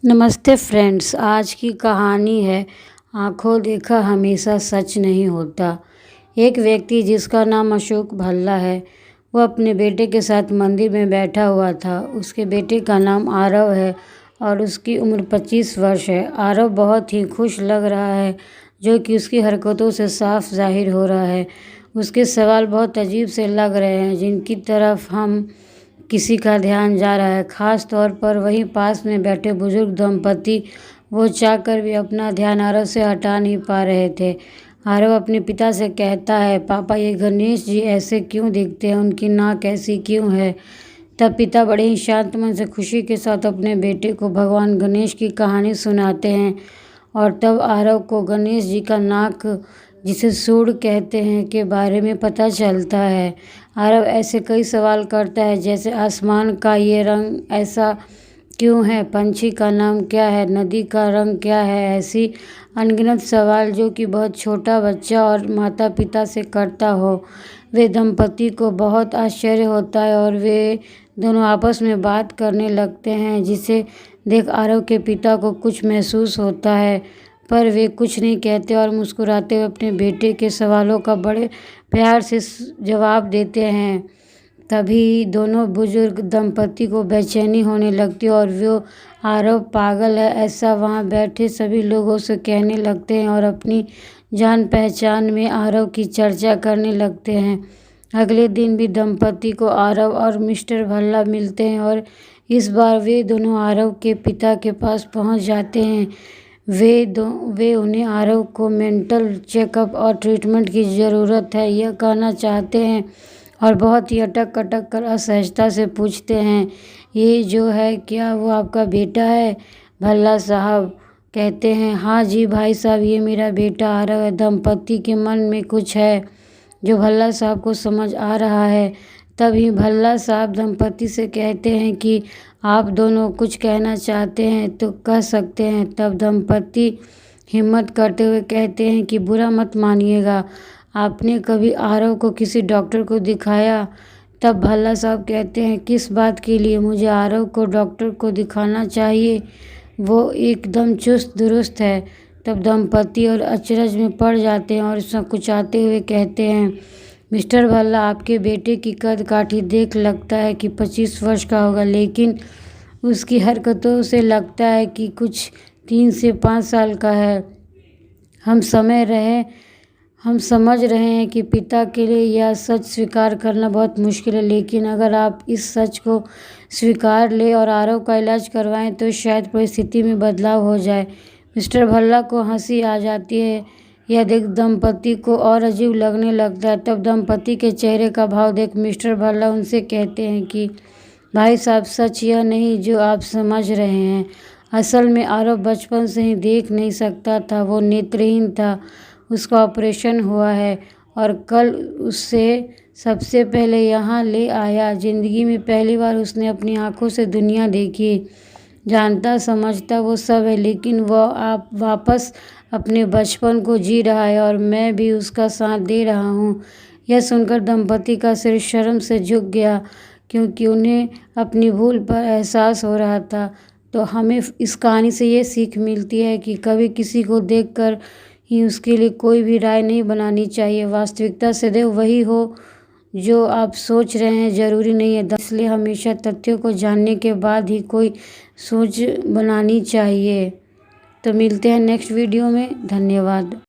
नमस्ते फ्रेंड्स, आज की कहानी है आंखों देखा हमेशा सच नहीं होता। एक व्यक्ति जिसका नाम अशोक भल्ला है, वो अपने बेटे के साथ मंदिर में बैठा हुआ था। उसके बेटे का नाम आरव है और उसकी उम्र 25 वर्ष है। आरव बहुत ही खुश लग रहा है, जो कि उसकी हरकतों से साफ जाहिर हो रहा है। उसके सवाल बहुत अजीब से लग रहे हैं, जिनकी तरफ हम किसी का ध्यान जा रहा है, खास तौर पर वहीं पास में बैठे बुजुर्ग दंपति। वो चाहकर भी अपना ध्यान आरव से हटा नहीं पा रहे थे। आरव अपने पिता से कहता है, पापा ये गणेश जी ऐसे क्यों दिखते हैं, उनकी नाक ऐसी क्यों है। तब पिता बड़े ही शांत मन से खुशी के साथ अपने बेटे को भगवान गणेश की कहानी सुनाते हैं। और तब आरव को गणेश जी का नाक, जिसे सूंड कहते हैं, के बारे में पता चलता है। आरव ऐसे कई सवाल करता है, जैसे आसमान का ये रंग ऐसा क्यों है, पंछी का नाम क्या है, नदी का रंग क्या है। ऐसी अनगिनत सवाल जो कि बहुत छोटा बच्चा और माता पिता से करता हो। वे दंपति को बहुत आश्चर्य होता है और वे दोनों आपस में बात करने लगते हैं, जिसे देख आरव के पिता को कुछ महसूस होता है, पर वे कुछ नहीं कहते और मुस्कुराते हुए अपने बेटे के सवालों का बड़े प्यार से जवाब देते हैं। तभी दोनों बुजुर्ग दंपति को बेचैनी होने लगती है और वो आरव पागल है ऐसा वहाँ बैठे सभी लोगों से कहने लगते हैं और अपनी जान पहचान में आरव की चर्चा करने लगते हैं। अगले दिन भी दंपति को आरव और मिस्टर भल्ला मिलते हैं और इस बार वे दोनों आरव के पिता के पास पहुंच जाते हैं। वे उन्हें आरव को मेंटल चेकअप और ट्रीटमेंट की ज़रूरत है यह कहना चाहते हैं और बहुत ही अटक अटक कर असहजता से पूछते हैं, ये जो है क्या वो आपका बेटा है। भल्ला साहब कहते हैं, हाँ जी भाई साहब, ये मेरा बेटा आरव है। दंपति के मन में कुछ है जो भल्ला साहब को समझ आ रहा है। तभी भल्ला साहब दंपति से कहते हैं कि आप दोनों कुछ कहना चाहते हैं तो कह सकते हैं। तब दंपति हिम्मत करते हुए कहते हैं कि बुरा मत मानिएगा, आपने कभी आरव को किसी डॉक्टर को दिखाया। तब भल्ला साहब कहते हैं, किस बात के लिए मुझे आरव को डॉक्टर को दिखाना चाहिए, वो एकदम चुस्त दुरुस्त है। तब दंपति और अचरज में पड़ जाते हैं और संकुचाते हुए कहते हैं, मिस्टर भल्ला, आपके बेटे की कद काठी देख लगता है कि 25 वर्ष का होगा, लेकिन उसकी हरकतों से लगता है कि कुछ 3 से 5 साल का है। हम समझ रहे हैं कि पिता के लिए यह सच स्वीकार करना बहुत मुश्किल है, लेकिन अगर आप इस सच को स्वीकार लें और आरव का इलाज करवाएं तो शायद परिस्थिति में बदलाव हो जाए। मिस्टर भल्ला को हंसी आ जाती है। यह देख दंपति को और अजीब लगने लगता है। तब दंपति के चेहरे का भाव देख मिस्टर भल्ला उनसे कहते हैं कि भाई साहब, सच यह नहीं जो आप समझ रहे हैं। असल में आरव बचपन से ही देख नहीं सकता था, वो नेत्रहीन था। उसका ऑपरेशन हुआ है और कल उससे सबसे पहले यहाँ ले आया। जिंदगी में पहली बार उसने अपनी आंखों से दुनिया देखी। जानता समझता वो सब है, लेकिन वह आप वापस अपने बचपन को जी रहा है और मैं भी उसका साथ दे रहा हूँ। यह सुनकर दंपति का सिर शर्म से झुक गया, क्योंकि उन्हें अपनी भूल पर एहसास हो रहा था। तो हमें इस कहानी से ये सीख मिलती है कि कभी किसी को देखकर ही उसके लिए कोई भी राय नहीं बनानी चाहिए। वास्तविकता सदैव वही हो जो आप सोच रहे हैं, जरूरी नहीं है। इसलिए हमेशा तथ्यों को जानने के बाद ही कोई सोच बनानी चाहिए। तो मिलते हैं नेक्स्ट वीडियो में। धन्यवाद।